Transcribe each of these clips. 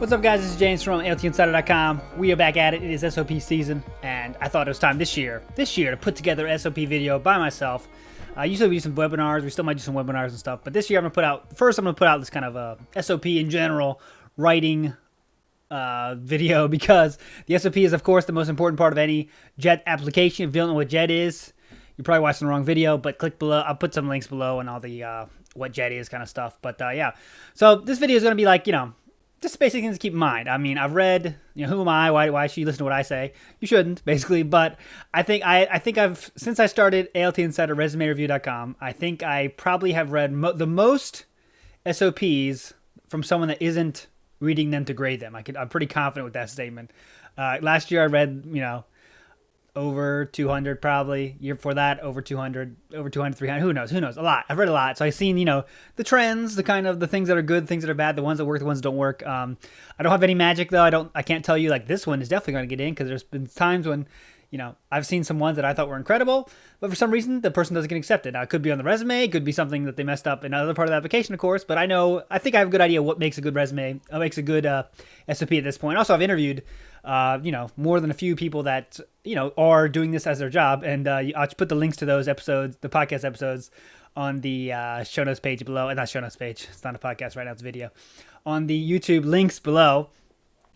What's up, guys? This is James from ALTInsider.com. We are back at it. It is SOP season, and I thought it was time this year to put together an SOP video by myself. Usually we do some webinars. We still might do some webinars and stuff, but this year I'm going to put out this kind of SOP in general writing video, because the SOP is, of course, the most important part of any JET application. If you don't know what JET is, you're probably watching the wrong video, but click below. I'll put some links below and all the what JET is kind of stuff. But yeah, so this video is going to be like, just basic things to keep in mind. I mean, I've read, who am I? Why should you listen to what I say? You shouldn't, basically. But I think I've since I started ALTInsider ResumeReview.com, I think I probably have read the most SOPs from someone that isn't reading them to grade them. I'm pretty confident with that statement. Last year I read, over 200 probably. Year before that, over 200, 300. Who knows? A lot. I've read a lot. So I've seen, the trends, the things that are good, things that are bad, the ones that work, the ones that don't work. I don't have any magic though. I can't tell you like this one is definitely going to get in, because there's been times when, I've seen some ones that I thought were incredible, but for some reason the person doesn't get accepted. Now, it could be on the resume, it could be something that they messed up in another part of the application, of course, but I think I have a good idea what makes a good resume, what makes a good SOP at this point. Also, I've interviewed, more than a few people that, are doing this as their job, and I'll put the links to those episodes, the podcast episodes, on the show notes page below. Not show notes page, it's not a podcast right now, it's a video. On the YouTube links below.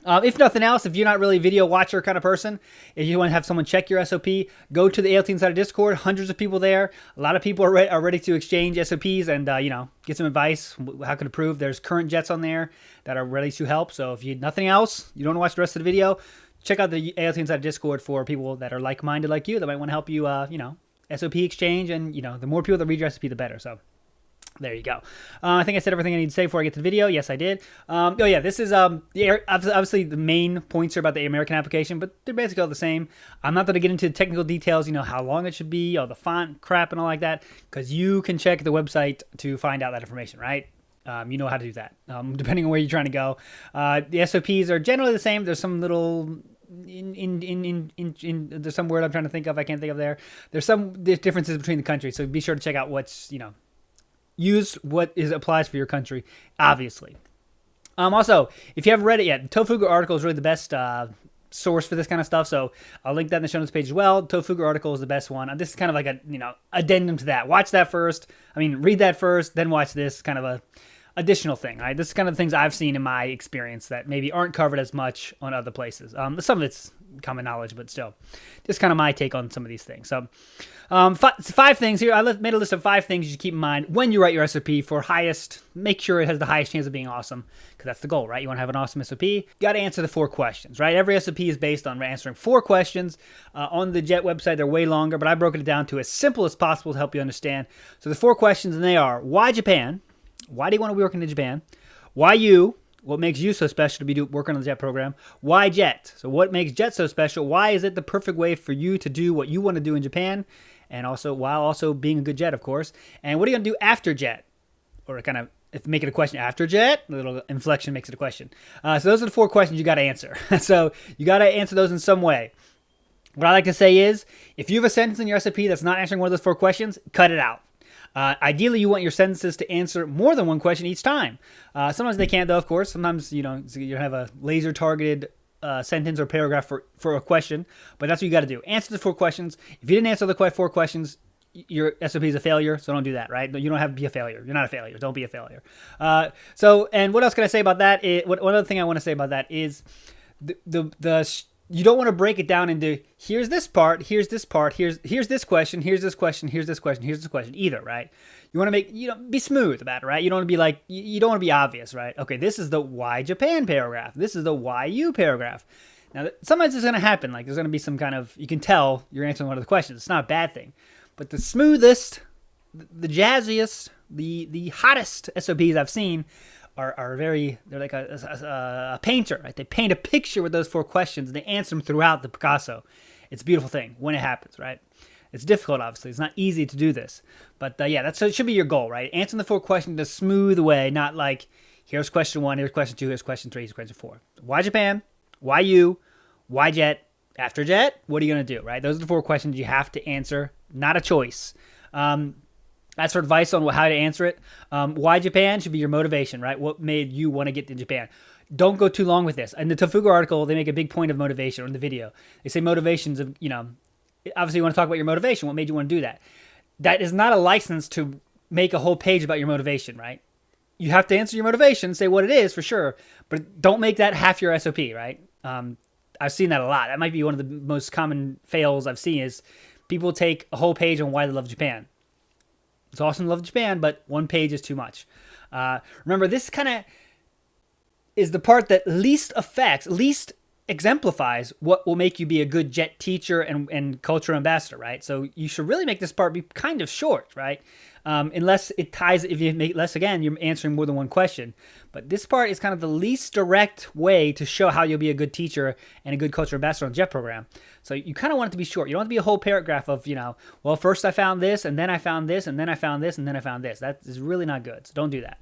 If nothing else, if you're not really a video watcher kind of person, if you want to have someone check your SOP, go to the ALTInsider Discord. Hundreds of people there. A lot of people are ready to exchange SOPs and, get some advice, how can improve. There's current jets on there that are ready to help. So if you need nothing else, you don't want to watch the rest of the video, check out the ALTInsider Discord for people that are like-minded like you that might want to help you, SOP exchange. And, the more people that read your SOP, the better. So there you go. I think I said everything I need to say before I get to the video. Yes, I did. This is obviously the main points are about the American application, but they're basically all the same. I'm not going to get into the technical details, how long it should be, all the font crap and all like that, because you can check the website to find out that information, right? You know how to do that, depending on where you're trying to go. The SOPs are generally the same. There's some little there's some word I'm trying to think of. I can't think of there. There's some differences between the countries, so be sure to check out what's use what applies for your country, obviously. Also, if you haven't read it yet, the Tofugu article is really the best source for this kind of stuff, so I'll link that in the show notes page as well. Tofugu article is the best one. This is kind of like a addendum to that. Watch that first. Read that first, then watch this, kind of a additional thing, right? This is kind of the things I've seen in my experience that maybe aren't covered as much on other places. Some of it's common knowledge, but still, just kind of my take on some of these things. So, five things here. I made a list of 5 things you should keep in mind when you write your SOP for make sure it has the highest chance of being awesome, because that's the goal, right? You want to have an awesome SOP. You got to answer the 4 questions, right? Every SOP is based on answering 4 questions. On the JET website, they're way longer, but I broke it down to as simple as possible to help you understand. So the 4 questions, and they are: why Japan? Why do you want to be working in Japan? Why you? What makes you so special to be working on the JET program? Why JET? So what makes JET so special? Why is it the perfect way for you to do what you want to do in Japan? And also, while also being a good JET, of course. And what are you going to do after JET? Or kind of, if make it a question after JET, a little inflection makes it a question. So those are the 4 questions you got to answer. So you got to answer those in some way. What I like to say is, if you have a sentence in your SOP that's not answering one of those 4 questions, cut it out. Ideally, you want your sentences to answer more than one question each time. Sometimes they can't, though, of course. Sometimes, you have a laser-targeted sentence or paragraph for a question, but that's what you got to do. Answer the 4 questions. If you didn't answer the 4 questions, your SOP is a failure, so don't do that, right? You don't have to be a failure. You're not a failure. Don't be a failure. And what else can I say about that? One other thing I want to say about that is you don't want to break it down into here's this part, here's this part, here's this question, here's this question, here's this question, here's this question either, right? You want to make, be smooth about it, right? You don't want to be like, you don't want to be obvious, right? Okay, this is the why Japan paragraph. This is the why you paragraph. Now, sometimes it's going to happen. Like there's going to be some kind of, you can tell you're answering one of the questions. It's not a bad thing. But the smoothest, the jazziest, the hottest SOPs I've seen they're like a painter, right? They paint a picture with those 4 questions, and they answer them throughout the Picasso. It's a beautiful thing when it happens, right? It's difficult, obviously. It's not easy to do this. But it should be your goal, right? Answering the 4 questions in a smooth way, not like, here's question 1, here's question 2, here's question 3, here's question 4. Why Japan? Why you? Why JET? After JET, what are you going to do, right? Those are the 4 questions you have to answer, not a choice. That's for advice on how to answer it. Why Japan should be your motivation, right? What made you want to get to Japan? Don't go too long with this. In the Tofugu article, they make a big point of motivation, or in the video. They say motivations of, obviously you want to talk about your motivation. What made you want to do that? That is not a license to make a whole page about your motivation, right? You have to answer your motivation, say what it is for sure, but don't make that half your SOP, right? I've seen that a lot. That might be one of the most common fails I've seen is people take a whole page on why they love Japan. It's awesome to love Japan, but one page is too much. Remember, this kind of is the part that least exemplifies what will make you be a good JET teacher and cultural ambassador, right? So you should really make this part be kind of short, right? Unless it ties, if you make less, again, you're answering more than one question. But this part is kind of the least direct way to show how you'll be a good teacher and a good cultural ambassador on the JET program. So you kind of want it to be short. You don't want it to be a whole paragraph of, well, first I found this, and then I found this, and then I found this, and then I found this. That is really not good. So don't do that.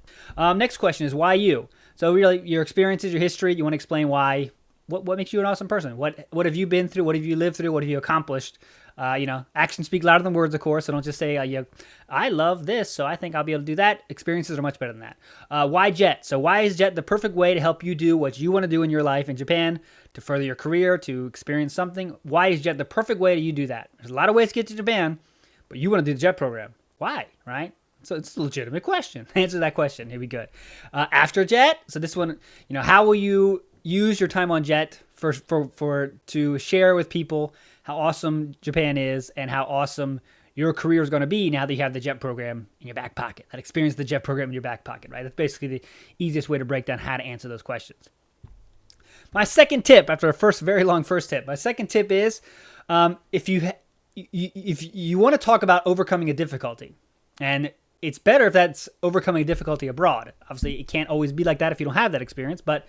Next question is, why you? So really, your experiences, your history, you want to explain why. What makes you an awesome person? What have you been through? What have you lived through? What have you accomplished? Actions speak louder than words, of course. So don't just say, I love this, so I think I'll be able to do that. Experiences are much better than that. Why JET? So why is JET the perfect way to help you do what you want to do in your life in Japan, to further your career, to experience something? Why is JET the perfect way you do that? There's a lot of ways to get to Japan, but you want to do the JET program. Why, right? So it's a legitimate question. Answer that question. Here we go. After JET, so this one, how will you use your time on JET to share with people how awesome Japan is and how awesome your career is going to be now that you have the JET program in your back pocket. That experience of the JET program in your back pocket, right? That's basically the easiest way to break down how to answer those questions. My second tip, after a very long first tip, my second tip is if you want to talk about overcoming a difficulty, and it's better if that's overcoming a difficulty abroad. Obviously, it can't always be like that if you don't have that experience, but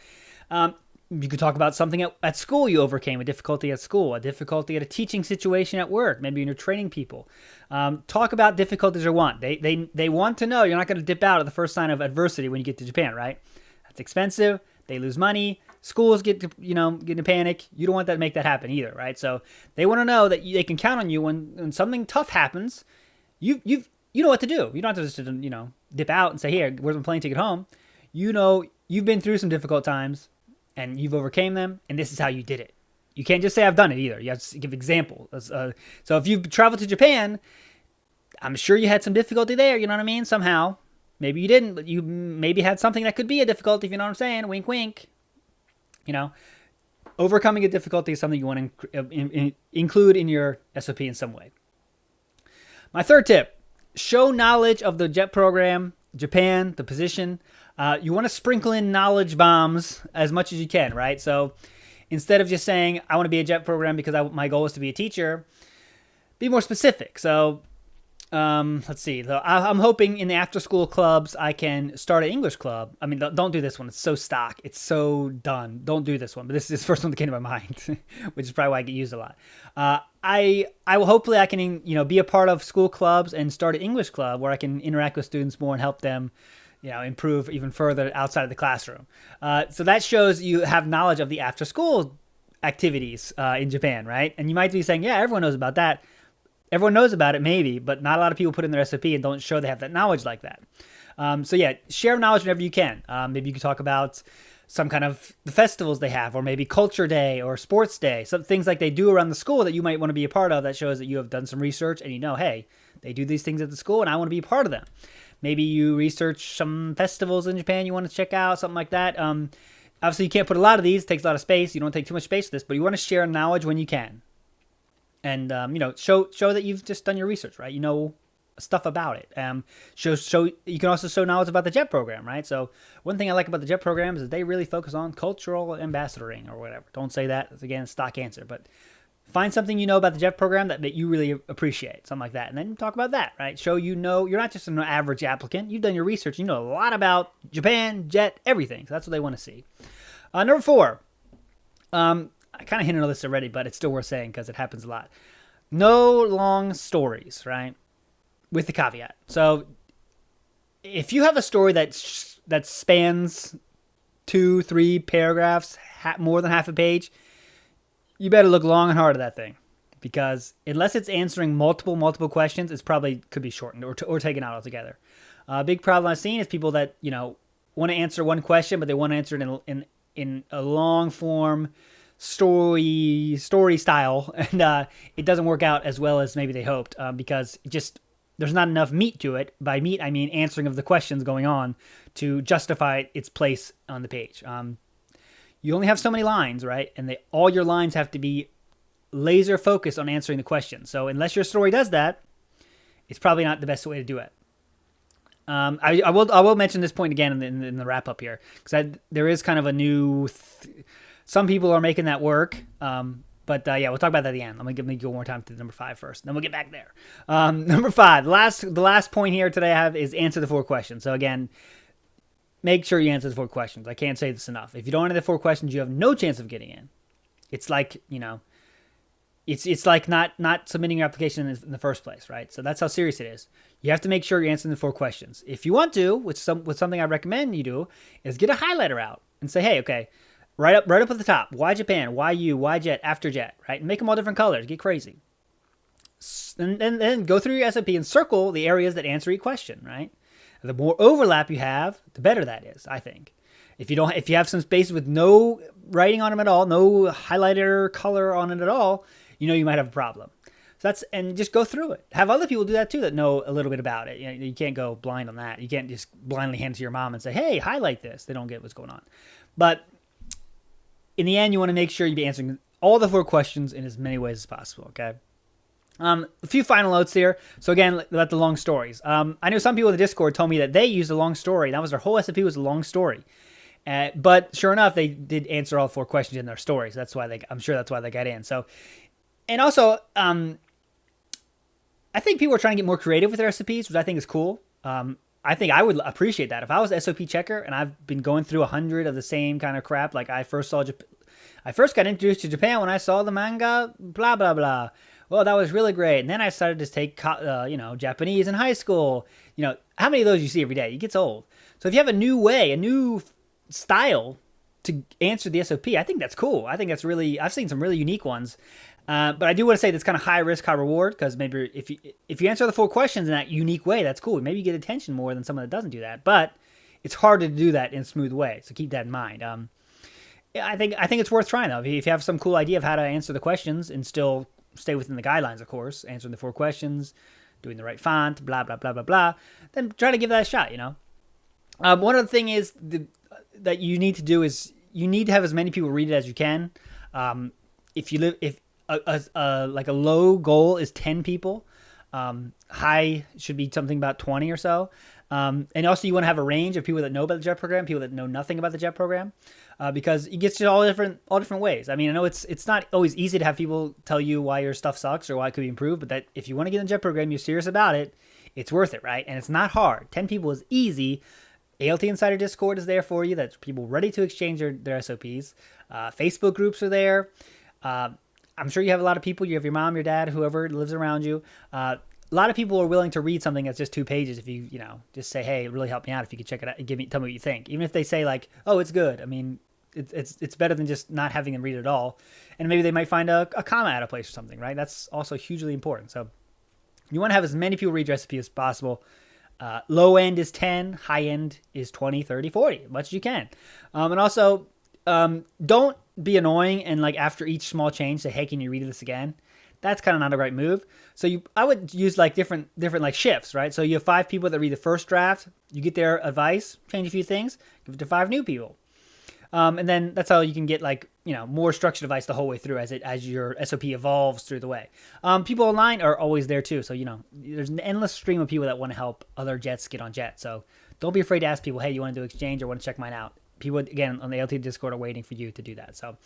you could talk about something at school you overcame, a difficulty at school, a difficulty at a teaching situation at work, maybe when you're training people. Talk about difficulties they want. They want to know you're not going to dip out at the first sign of adversity when you get to Japan, right? That's expensive. They lose money. Schools get into panic. You don't want that to make that happen either, right? So they want to know that they can count on you when something tough happens. You know what to do. You don't have to just dip out and say, here, where's my plane ticket home? You've been through some difficult times and you've overcame them, and this is how you did it. You can't just say I've done it either. You have to give examples. So if you've traveled to Japan, I'm sure you had some difficulty there, you know what I mean? Somehow. Maybe you didn't, but you maybe had something that could be a difficulty, if you know what I'm saying. Wink, wink. Overcoming a difficulty is something you want to include in your SOP in some way. My third tip, show knowledge of the JET program, Japan, the position. You want to sprinkle in knowledge bombs as much as you can, right? So instead of just saying, I want to be a JET program because my goal is to be a teacher, be more specific. So let's see. So I'm hoping in the after-school clubs I can start an English club. I mean, don't do this one. It's so stock. It's so done. Don't do this one. But this is the first one that came to my mind, which is probably why I get used a lot. I will hopefully I can be a part of school clubs and start an English club where I can interact with students more and help them improve even further outside of the classroom. So that shows you have knowledge of the after-school activities in Japan, right? And you might be saying, yeah, everyone knows about that. Everyone knows about it, maybe, but not a lot of people put in their SOP and don't show they have that knowledge like that. So yeah, share knowledge whenever you can. Maybe you can talk about some kind of the festivals they have, or maybe culture day or sports day, some things like they do around the school that you might want to be a part of that shows that you have done some research and hey, they do these things at the school and I want to be a part of them. Maybe you research some festivals in Japan you want to check out, something like that. Obviously, you can't put a lot of these. It takes a lot of space. You don't take too much space with this, but you want to share knowledge when you can. And, show that you've just done your research, right? You know stuff about it. Show you can also show knowledge about the JET program, right? So one thing I like about the JET program is that they really focus on cultural ambassadoring or whatever. Don't say that. It's, again, a stock answer. But find something you know about the JET program that you really appreciate, something like that. And then talk about that, right? Show you're not just an average applicant. You've done your research. You know a lot about Japan, JET, everything. So that's what they want to see. Number 4. I kind of hinted on this already, but it's still worth saying because it happens a lot. No long stories, right? With the caveat. So if you have a story that spans 2-3 paragraphs, more than half a page, you better look long and hard at that thing. because unless it's answering multiple questions, it's probably could be shortened or taken out altogether. A big problem I've seen is people that want to answer one question, but they want to answer it in a long form story style, and it doesn't work out as well as maybe they hoped, because there's not enough meat to it. By meat, I mean answering of the questions going on to justify its place on the page. You only have so many lines, right? And all your lines have to be laser focused on answering the question. So unless your story does that, it's probably not the best way to do it. I will mention this point again in the wrap up here, because there is kind of a new. Some people are making that work, but we'll talk about that at the end. Let me go one more time to number 5 first, then we'll get back there. Number 5, the last point here today I have is answer the 4 questions. So again, make sure you answer the 4 questions. I can't say this enough. If you don't answer the 4 questions, you have no chance of getting in. It's like it's like not submitting your application in the first place, right? So that's how serious it is. You have to make sure you're answering the 4 questions. If you want to, with something I recommend you do, is get a highlighter out and say, hey, okay, right up at the top, why Japan, why you, why jet, after jet, right? And make them all different colors. Get crazy. And then go through your SOP and circle the areas that answer each question, right? The more overlap you have, the better that is, I think. If you have some spaces with no writing on them at all, no highlighter color on it at all, you might have a problem. So and just go through it. Have other people do that too that know a little bit about it. You can't go blind on that. You can't just blindly hand it to your mom and say, hey, highlight this. They don't get what's going on. But in the end, you want to make sure you be answering all the 4 questions in as many ways as possible, okay? A few final notes here. So again, about the long stories. I know some people in the Discord told me that they used a long story. That was their whole SOP was a long story. But sure enough, they did answer all 4 questions in their stories. I'm sure that's why they got in. So, and also, I think people are trying to get more creative with their SOPs, which I think is cool. I think I would appreciate that. If I was an SOP checker and I've been going through 100 of the same kind of crap, like I first got introduced to Japan when I saw the manga, blah, blah, blah. Well, that was really great. And then I started to take, Japanese in high school. How many of those you see every day? It gets old. So if you have a new style to answer the SOP, I think that's cool. I think that's I've seen some really unique ones. But I do want to say that's kind of high risk, high reward, because maybe if you answer the 4 questions in that unique way, that's cool. Maybe you get attention more than someone that doesn't do that. But it's hard to do that in a smooth way, so keep that in mind. I think it's worth trying, though. If you have some cool idea of how to answer the questions and still stay within the guidelines, of course, answering the 4 questions, doing the right font, blah, blah, blah, blah, blah, then try to give that a shot, One other thing is that you need to do is you need to have as many people read it as you can. If a low goal is 10 people, high should be something about 20 or so. And also you want to have a range of people that know about the JET program, people that know nothing about the JET program, because it gets you all different ways. I mean, I know it's not always easy to have people tell you why your stuff sucks or why it could be improved, but that if you want to get in the JET program, you're serious about it, it's worth it, right? And it's not hard. 10 people is easy. ALTInsider Discord is there for you. That's people ready to exchange their SOPs. Facebook groups are there. I'm sure you have a lot of people. You have your mom, your dad, whoever lives around you. A lot of people are willing to read something that's just 2 pages if you just say, hey, it really helped me out if you could check it out and tell me what you think. Even if they say like, oh, it's good. I mean, it's better than just not having them read it at all. And maybe they might find a comma out of place or something, right? That's also hugely important. So you want to have as many people read your recipe as possible. Low end is 10, high end is 20, 30, 40, as much as you can. And also, don't be annoying and like after each small change say, hey, can you read this again? That's kind of not a right move. So I would use like different like shifts, right? So you have 5 people that read the first draft, you get their advice, change a few things, give it to 5 new people. And then that's how you can get like, more structured advice the whole way through as your SOP evolves through the way. People online are always there too. So, there's an endless stream of people that want to help other jets get on jet. So don't be afraid to ask people, hey, you want to do exchange or want to check mine out? People, again, on the ALT Discord are waiting for you to do that. So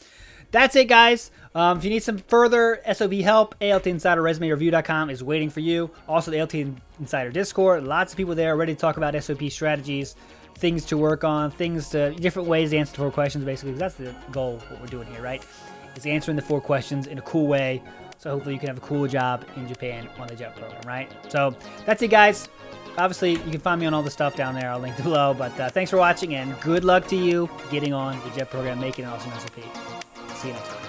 that's it, guys. If you need some further SOP help, ALTInsiderResumeReview.com is waiting for you. Also, the ALT Insider Discord, lots of people there ready to talk about SOP strategies, things to work on, different ways to answer 4 questions, basically. That's the goal of what we're doing here, right? Is answering the 4 questions in a cool way. So hopefully you can have a cool job in Japan on the JET program, right? So that's it, guys. Obviously, you can find me on all the stuff down there. I'll link below. But thanks for watching, and good luck to you getting on the JET program, making an awesome SOP. See you next time.